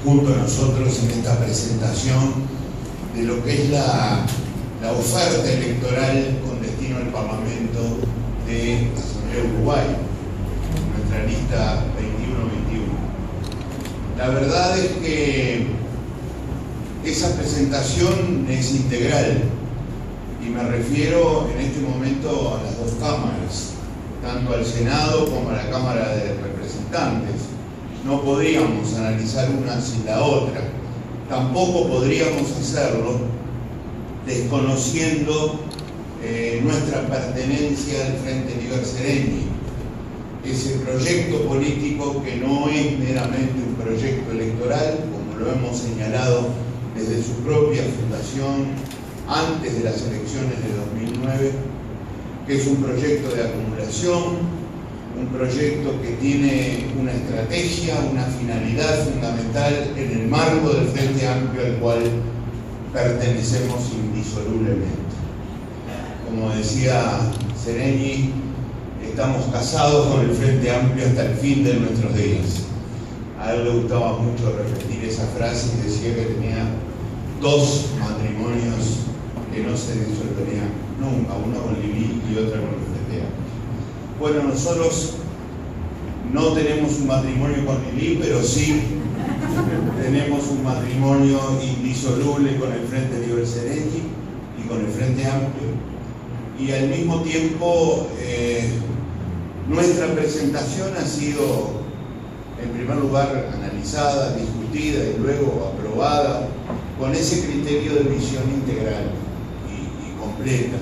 junto a nosotros en esta presentación de lo que es la oferta electoral con destino al Parlamento de Asamblea Uruguay, nuestra lista 21-21. La verdad es que esa presentación es integral y me refiero en este momento a las dos cámaras, tanto al Senado como a la Cámara de Representantes. No podríamos analizar una sin la otra. Tampoco podríamos hacerlo desconociendo nuestra pertenencia al Frente Liber Seregni, ese proyecto político que no es meramente un proyecto electoral, como lo hemos señalado desde su propia fundación antes de las elecciones de 2009, que es un proyecto de acumulación, un proyecto que tiene una estrategia, una finalidad fundamental en el marco del Frente Amplio al cual pertenecemos indisolublemente. Como decía Seregni, estamos casados con el Frente Amplio hasta el fin de nuestros días. A él le gustaba mucho repetir esa frase y decía que tenía 2 matrimonios que no se disolverían nunca, uno con Lili y otro con el Frente Amplio. Bueno, nosotros no tenemos un matrimonio con Lili, pero sí tenemos un matrimonio indisoluble con el Frente Liber Seregni y con el Frente Amplio. Y al mismo tiempo, nuestra presentación ha sido, en primer lugar, analizada, discutida y luego aprobada con ese criterio de visión integral y completa.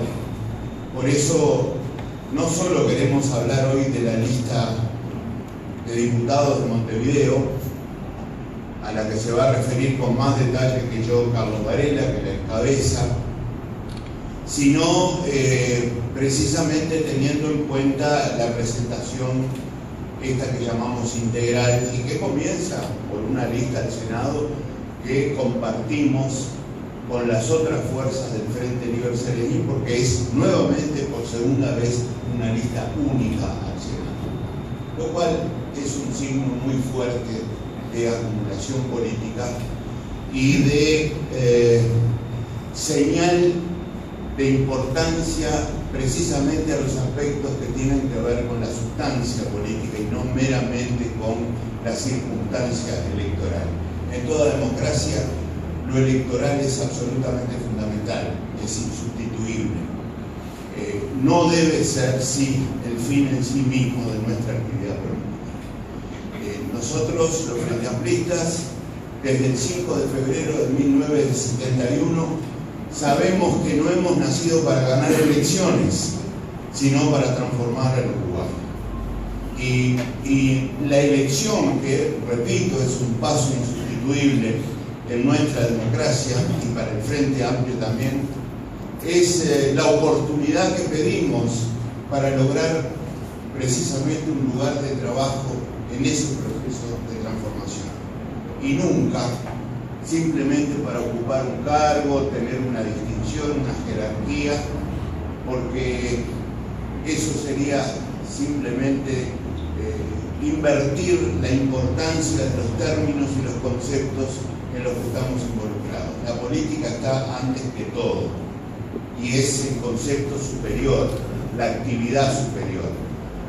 Por eso, no solo queremos hablar hoy de la lista de diputados de Montevideo, a la que se va a referir con más detalle que yo Carlos Varela, que la encabeza, sino precisamente teniendo en cuenta la presentación esta que llamamos integral y que comienza por una lista del Senado que compartimos con las otras fuerzas del Frente Liber Seregni, porque es nuevamente por segunda vez una lista única al Senado, lo cual es un signo muy fuerte de acumulación política y de señal de importancia precisamente a los aspectos que tienen que ver con la sustancia política y no meramente con la circunstancia electoral. En toda democracia lo electoral es absolutamente fundamental, es insubstituible. No debe ser, sí, el fin en sí mismo de nuestra actividad política. Nosotros, los Frente Amplistas, desde el 5 de febrero de 1971, sabemos que no hemos nacido para ganar elecciones, sino para transformar el Uruguay. Y la elección, que, repito, es un paso insustituible en nuestra democracia y para el Frente Amplio también, es la oportunidad que pedimos para lograr precisamente un lugar de trabajo en ese proceso de transformación. Y nunca simplemente para ocupar un cargo, tener una distinción, una jerarquía, porque eso sería simplemente invertir la importancia de los términos y los conceptos en los que estamos involucrados. La política está antes que todo y es el concepto superior, la actividad superior.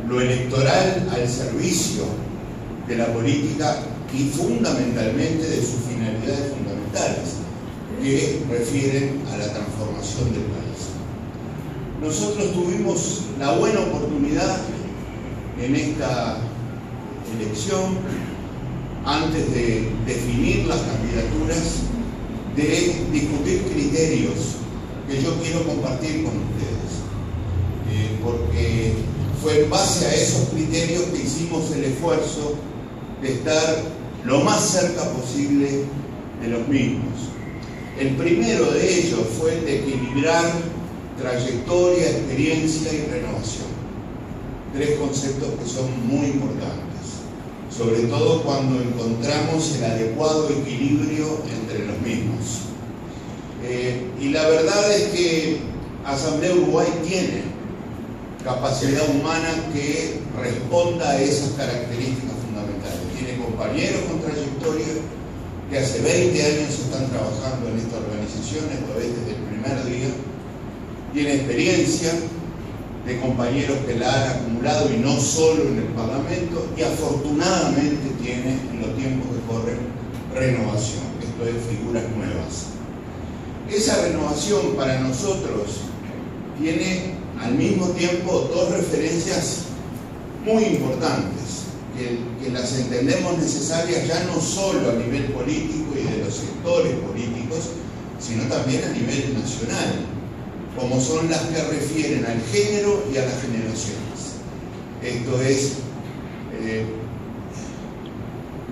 Lo electoral al servicio de la política y fundamentalmente de sus finalidades fundamentales que refieren a la transformación del país. Nosotros tuvimos la buena oportunidad en esta elección, antes de definir las candidaturas, de discutir criterios que yo quiero compartir con ustedes, porque fue en base a esos criterios que hicimos el esfuerzo de estar lo más cerca posible de los mismos. El primero de ellos fue el de equilibrar trayectoria, experiencia y renovación. 3 conceptos que son muy importantes, sobre todo cuando encontramos el adecuado equilibrio entre los mismos. Y la verdad es que Asamblea Uruguay tiene capacidad humana que responda a esas características fundamentales. Tiene compañeros con trayectoria, que hace 20 años están trabajando en esta organización, esto es desde el primer día, tiene experiencia de compañeros que la han acumulado y no solo en el Parlamento, y afortunadamente tiene en los tiempos que corren renovación, esto es figuras nuevas. Esa renovación para nosotros tiene al mismo tiempo dos referencias muy importantes, que las entendemos necesarias ya no solo a nivel político y de los sectores políticos, sino también a nivel nacional, como son las que refieren al género y a las generaciones. Esto es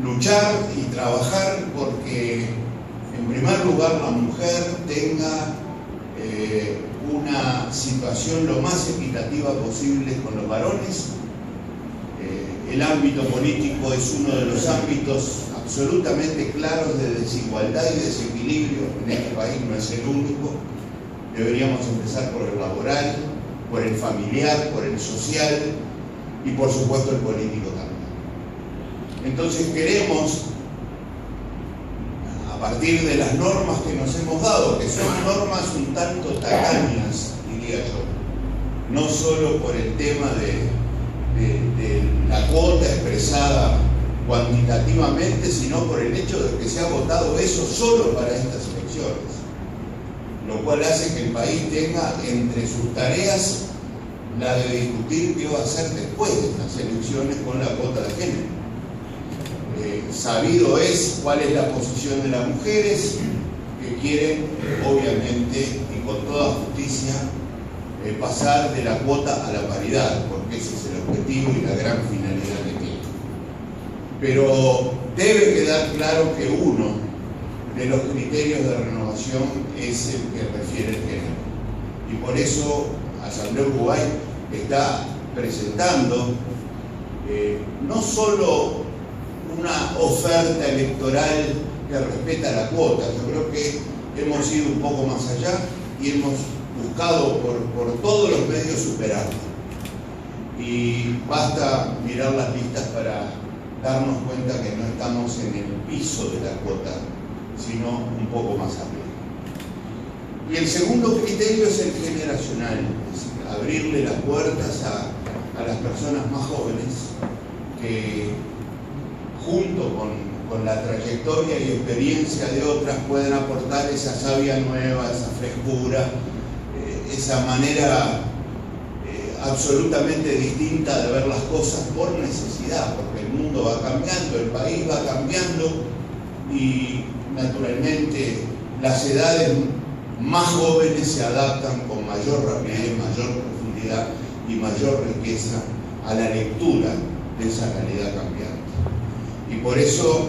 luchar y trabajar porque, en primer lugar, la mujer tenga una situación lo más equitativa posible con los varones. El ámbito político es uno de los ámbitos absolutamente claros de desigualdad y desequilibrio en este país, no es el único. Deberíamos empezar por el laboral, por el familiar, por el social y por supuesto el político también. Entonces queremos, a partir de las normas que nos hemos dado, que son normas un tanto tacañas, diría yo, no solo por el tema de la cuota expresada cuantitativamente, sino por el hecho de que se ha votado eso solo para estas elecciones, lo cual hace que el país tenga entre sus tareas la de discutir qué va a hacer después de estas elecciones con la cuota de género. Sabido es cuál es la posición de las mujeres, que quieren, obviamente, y con toda justicia, pasar de la cuota a la paridad, porque ese es el objetivo y la gran finalidad que tiene. Pero debe quedar claro que uno de los criterios de renovación es el que refiere el género. Y por eso Asamblea Uruguay está presentando no solo una oferta electoral que respeta la cuota, yo creo que hemos ido un poco más allá y hemos buscado por todos los medios superarlo. Y basta mirar las listas para darnos cuenta que no estamos en el piso de la cuota, sino un poco más arriba. Y el segundo criterio es el generacional, es decir, abrirle las puertas a las personas más jóvenes que, junto con la trayectoria y experiencia de otras, pueden aportar esa savia nueva, esa frescura, esa manera absolutamente distinta de ver las cosas por necesidad, porque el mundo va cambiando, el país va cambiando y naturalmente las edades más jóvenes se adaptan con mayor rapidez, mayor profundidad y mayor riqueza a la lectura de esa realidad cambiante. Y por eso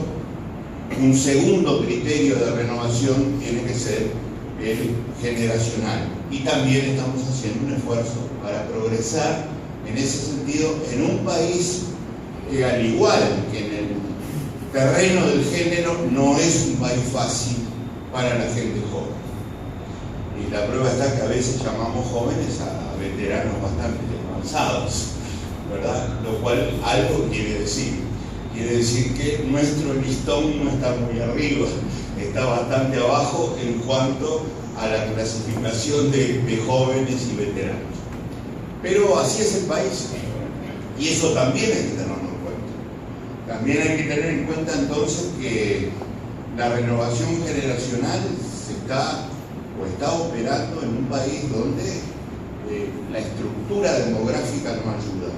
un segundo criterio de renovación tiene que ser el generacional. Y también estamos haciendo un esfuerzo para progresar en ese sentido en un país que, al igual que en el terreno del género, no es un país fácil para la gente joven. Y la prueba está que a veces llamamos jóvenes a veteranos bastante avanzados, ¿verdad? Lo cual algo quiere decir. Quiere decir que nuestro listón no está muy arriba, está bastante abajo en cuanto a la clasificación de jóvenes y veteranos. Pero así es el país, y eso también hay que tenerlo en cuenta. También hay que tener en cuenta entonces que la renovación generacional está operando en un país donde la estructura demográfica no ayuda,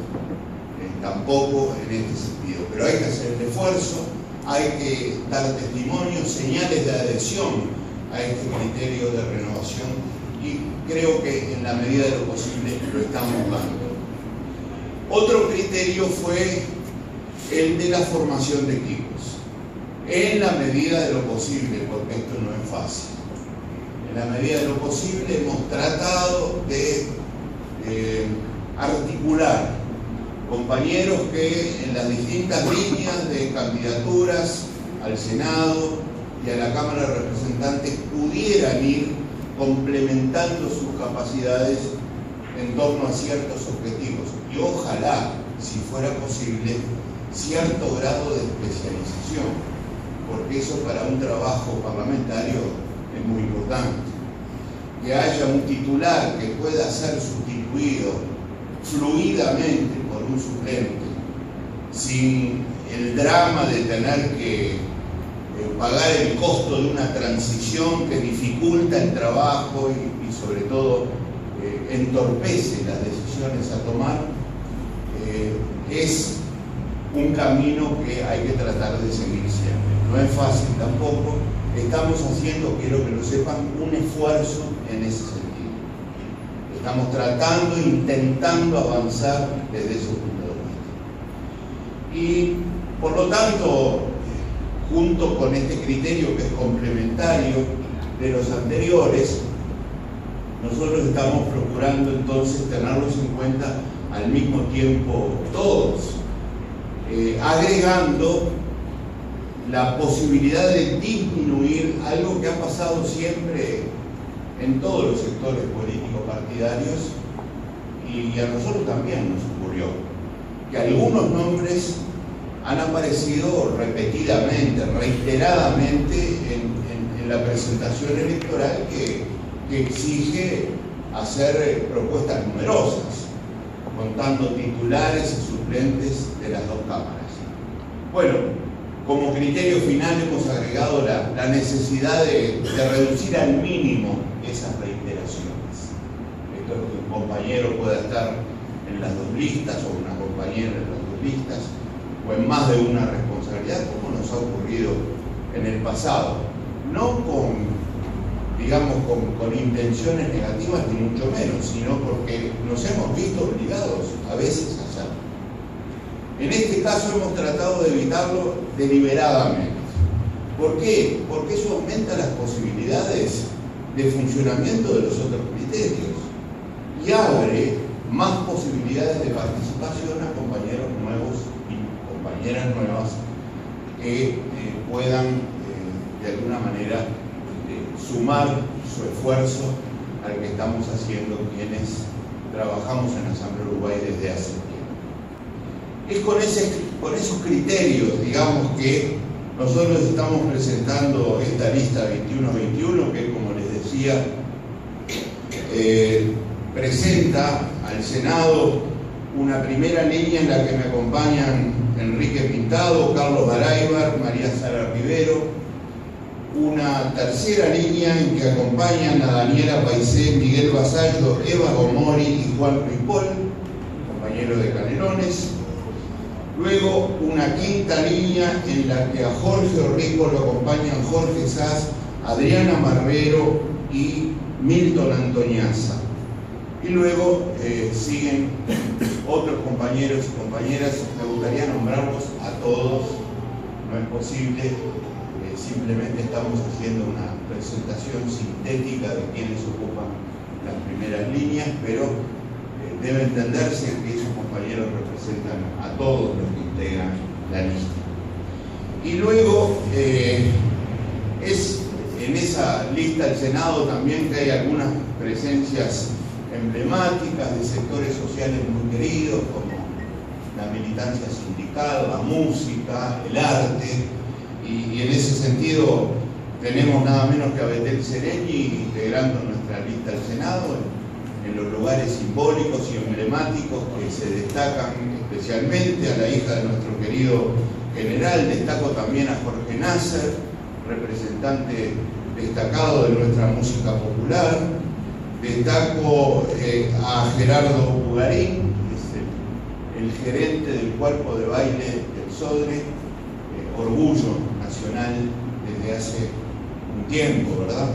tampoco en este sentido. Pero hay que hacer el esfuerzo, hay que dar testimonio, señales de adhesión a este criterio de renovación, y creo que en la medida de lo posible lo estamos dando. Otro criterio fue el de la formación de equipos, en la medida de lo posible, porque esto no es fácil. En la medida de lo posible hemos tratado de articular compañeros que en las distintas líneas de candidaturas al Senado y a la Cámara de Representantes pudieran ir complementando sus capacidades en torno a ciertos objetivos, y ojalá, si fuera posible, cierto grado de especialización. porque eso para un trabajo parlamentario es muy importante. Que haya un titular que pueda ser sustituido fluidamente por un suplente, sin el drama de tener que pagar el costo de una transición que dificulta el trabajo y sobre todo entorpece las decisiones a tomar, es un camino que hay que tratar de seguir siempre. No es fácil tampoco. Estamos haciendo, quiero que lo sepan, un esfuerzo en ese sentido. Estamos tratando, intentando avanzar desde ese punto de vista. Y por lo tanto, junto con este criterio que es complementario de los anteriores, nosotros estamos procurando entonces tenerlos en cuenta al mismo tiempo todos, agregando la posibilidad de disminuir algo que ha pasado siempre en todos los sectores políticos partidarios y a nosotros también nos ocurrió, que algunos nombres han aparecido repetidamente, reiteradamente en la presentación electoral que exige hacer propuestas numerosas, contando titulares y suplentes de las dos cámaras. Bueno, como criterio final hemos agregado la necesidad de reducir al mínimo esas reiteraciones. Esto es que un compañero pueda estar en las dos listas o una compañera en las dos listas o en más de una responsabilidad, como nos ha ocurrido en el pasado. No con intenciones negativas ni mucho menos, sino porque nos hemos visto obligados a veces a hacerlo. En este caso hemos tratado de evitarlo deliberadamente. ¿Por qué? Porque eso aumenta las posibilidades de funcionamiento de los otros criterios y abre más posibilidades de participación a compañeros nuevos y compañeras nuevas que puedan de alguna manera sumar su esfuerzo al que estamos haciendo quienes trabajamos en Asamblea Uruguay desde hace tiempo. Es con esos criterios, digamos, que nosotros estamos presentando esta lista 21-21, que como les decía, presenta al Senado una primera línea en la que me acompañan Enrique Pintado, Carlos Baraybar, María Sara Rivero, una tercera línea en que acompañan a Daniela Paisé, Miguel Basallo, Eva Gomori y Juan Ripoll, compañero de Canelones. Luego una quinta línea en la que a Jorge Orrico lo acompañan Jorge Sass, Adriana Marrero y Milton Antoniazza. Y luego siguen otros compañeros y compañeras. Me gustaría nombrarlos a todos, no es posible. Simplemente estamos haciendo una presentación sintética de quienes ocupan las primeras líneas, pero debe entenderse que esos compañeros representan a todos los que integran la lista. Y luego es en esa lista del Senado también que hay algunas presencias emblemáticas de sectores sociales muy queridos, como la militancia sindical, la música, el arte. Y en ese sentido tenemos nada menos que a Betel Sereni integrando nuestra lista al Senado en los lugares simbólicos y emblemáticos que se destacan especialmente a la hija de nuestro querido general. Destaco también a Jorge Nasser, representante destacado de nuestra música popular. Destaco a Gerardo Bugarín, que es el gerente del cuerpo de baile del Sodre, orgullo nacional desde hace un tiempo, ¿verdad?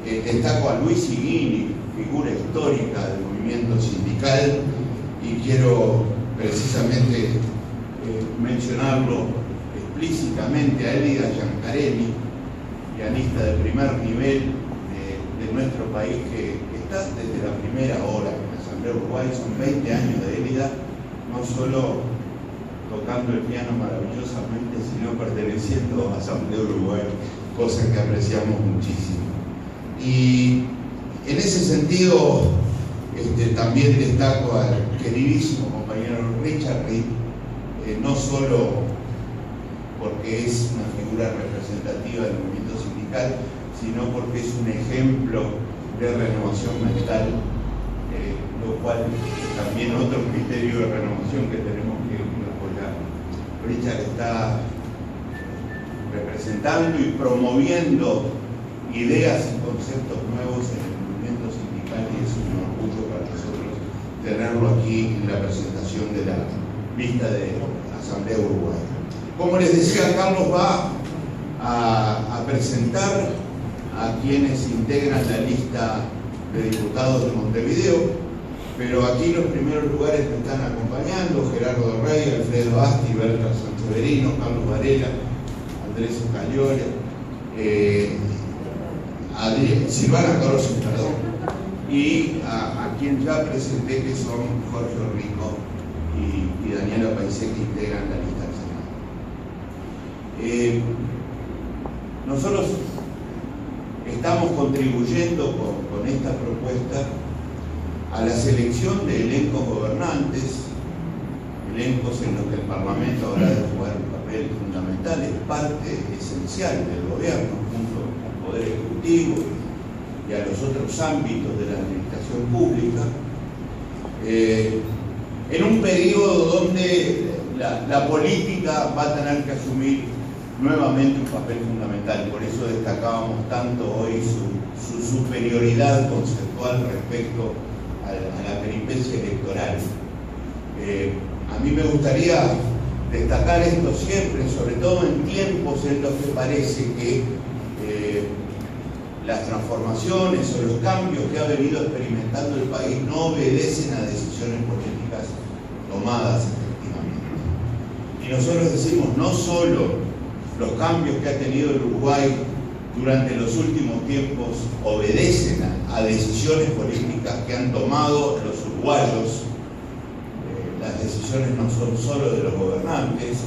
Destaco a Luis Higuini, figura histórica del movimiento sindical, y quiero precisamente mencionarlo explícitamente a Elida Giancarelli, pianista de primer nivel de nuestro país, que está desde la primera hora en la Asamblea Uruguay. Son 20 años de Elida, no solo tocando el piano maravillosamente, sino perteneciendo a Asamblea Uruguay, cosa que apreciamos muchísimo. Y en ese sentido, también destaco al queridísimo compañero Richard Reed, no solo porque es una figura representativa representativa del movimiento sindical, sino porque es un ejemplo de renovación mental, lo cual es también otro criterio de renovación que tenemos que apoyar. Richard está representando y promoviendo ideas y conceptos nuevos en el movimiento sindical, y es un orgullo para nosotros tenerlo aquí en la presentación de la lista de Asamblea Uruguaya. Como les decía, Carlos va a presentar a quienes integran la lista de diputados de Montevideo, pero aquí los primeros lugares me están acompañando: Gerardo Rey, Alfredo Asti, Berta Sanseverino, Carlos Varela, Andrés Escaliora, Silvana Corozzi, perdón, y a quien ya presenté, que son Jorge Rico y Daniela Paisé, que integran la lista del Senado. Nosotros estamos contribuyendo con esta propuesta a la selección de elencos gobernantes, elencos en los que el Parlamento habrá de jugar un papel fundamental, es parte esencial del gobierno, junto al Poder Ejecutivo y a los otros ámbitos de la administración pública, en un periodo donde la política va a tener que asumir nuevamente un papel fundamental. Por eso destacábamos tanto hoy su superioridad conceptual respecto a la peripecia electoral. A mí me gustaría destacar esto siempre, sobre todo en tiempos en los que parece que las transformaciones o los cambios que ha venido experimentando el país no obedecen a decisiones políticas tomadas efectivamente. Y nosotros decimos, no solo los cambios que ha tenido el Uruguay durante los últimos tiempos obedecen a decisiones políticas que han tomado los uruguayos. Las decisiones no son solo de los gobernantes,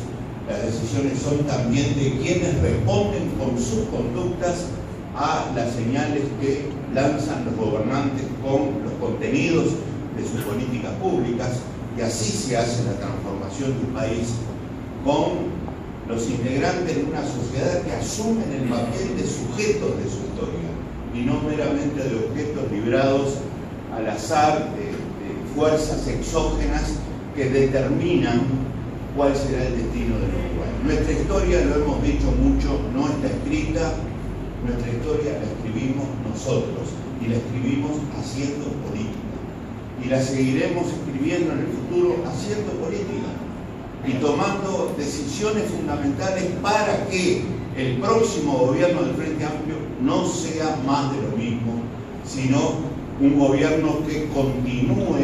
las decisiones son también de quienes responden con sus conductas a las señales que lanzan los gobernantes con los contenidos de sus políticas públicas, y así se hace la transformación de un país, con los integrantes de una sociedad que asumen el papel de sujetos de su historia y no meramente de objetos librados al azar de fuerzas exógenas que determinan cuál será el destino del Uruguay. Nuestra historia, lo hemos dicho mucho, no está escrita. Nuestra historia la escribimos nosotros, y la escribimos haciendo política, y la seguiremos escribiendo en el futuro haciendo política y tomando decisiones fundamentales para que el próximo gobierno del Frente Amplio no sea más de lo mismo, sino un gobierno que continúe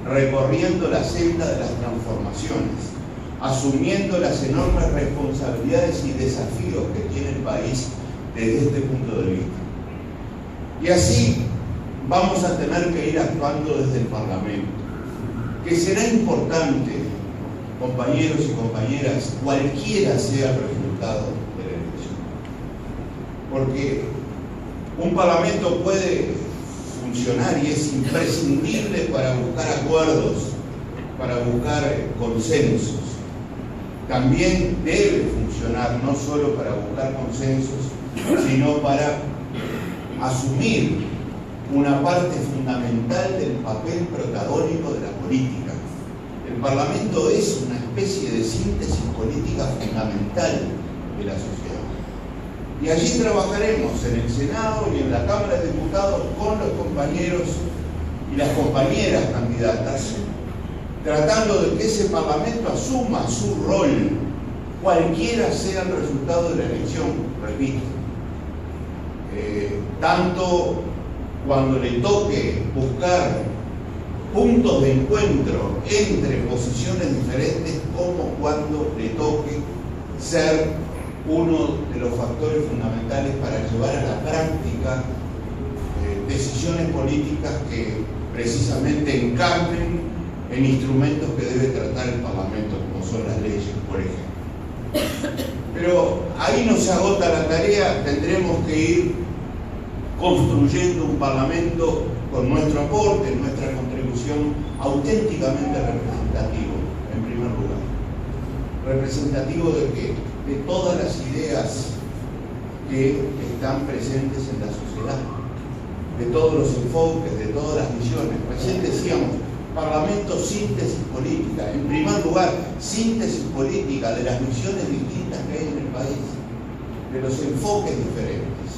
recorriendo la senda de las transformaciones, asumiendo las enormes responsabilidades y desafíos que tiene el país desde este punto de vista. Y así vamos a tener que ir actuando desde el Parlamento, que será importante, compañeros y compañeras, cualquiera sea el resultado de la elección. Porque un Parlamento puede funcionar y es imprescindible para buscar acuerdos, para buscar consensos. También debe funcionar no solo para buscar consensos, sino para asumir una parte fundamental del papel protagónico de la política. El Parlamento es una especie de síntesis política fundamental de la sociedad. Y allí trabajaremos en el Senado y en la Cámara de Diputados con los compañeros y las compañeras candidatas, tratando de que ese Parlamento asuma su rol, cualquiera sea el resultado de la elección, repito. Tanto cuando le toque buscar puntos de encuentro entre posiciones diferentes, como cuando le toque ser uno de los factores fundamentales para llevar a la práctica decisiones políticas que precisamente encarnen en instrumentos que debe tratar el Parlamento, como son las leyes, por ejemplo. Pero ahí no se agota la tarea, tendremos que ir construyendo un Parlamento con nuestro aporte, nuestra contribución auténticamente representativo, en primer lugar. ¿Representativo de qué? De todas las ideas que están presentes en la sociedad, de todos los enfoques, de todas las visiones. Recién decíamos, Parlamento, síntesis política. En primer lugar, síntesis política de las visiones distintas que hay en el país, de los enfoques diferentes,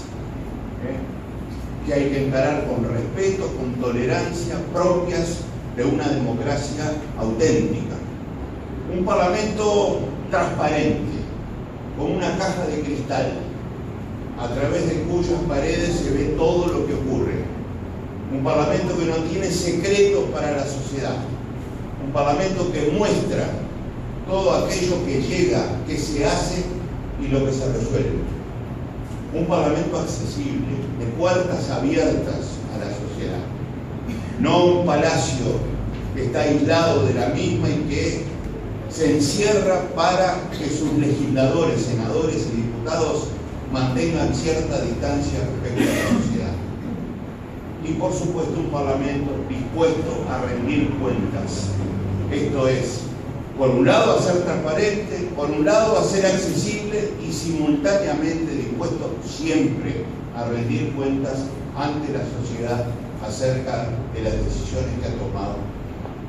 que hay que encarar con respeto, con tolerancia, propias de una democracia auténtica. Un Parlamento transparente, con una caja de cristal, a través de cuyas paredes se ve todo lo que ocurre. Un Parlamento que no tiene secretos para la sociedad. Un Parlamento que muestra todo aquello que llega, que se hace y lo que se resuelve. Un Parlamento accesible, de puertas abiertas a la sociedad. No un palacio que está aislado de la misma y que se encierra para que sus legisladores, senadores y diputados mantengan cierta distancia respecto a la sociedad. Y por supuesto un Parlamento dispuesto a rendir cuentas. Esto es, por un lado, a ser transparente, por un lado, a ser accesible y simultáneamente dispuesto siempre a rendir cuentas ante la sociedad acerca de las decisiones que ha tomado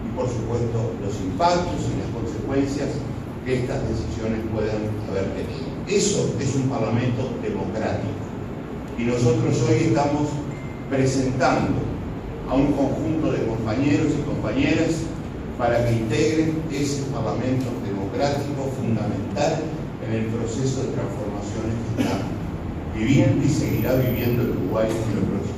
y, por supuesto, los impactos y las consecuencias que estas decisiones puedan haber tenido. Eso es un Parlamento democrático. Y nosotros hoy estamos presentando a un conjunto de compañeros y compañeras para que integren ese Parlamento democrático fundamental en el proceso de transformaciones que está viviendo y seguirá viviendo el Uruguay en los próximos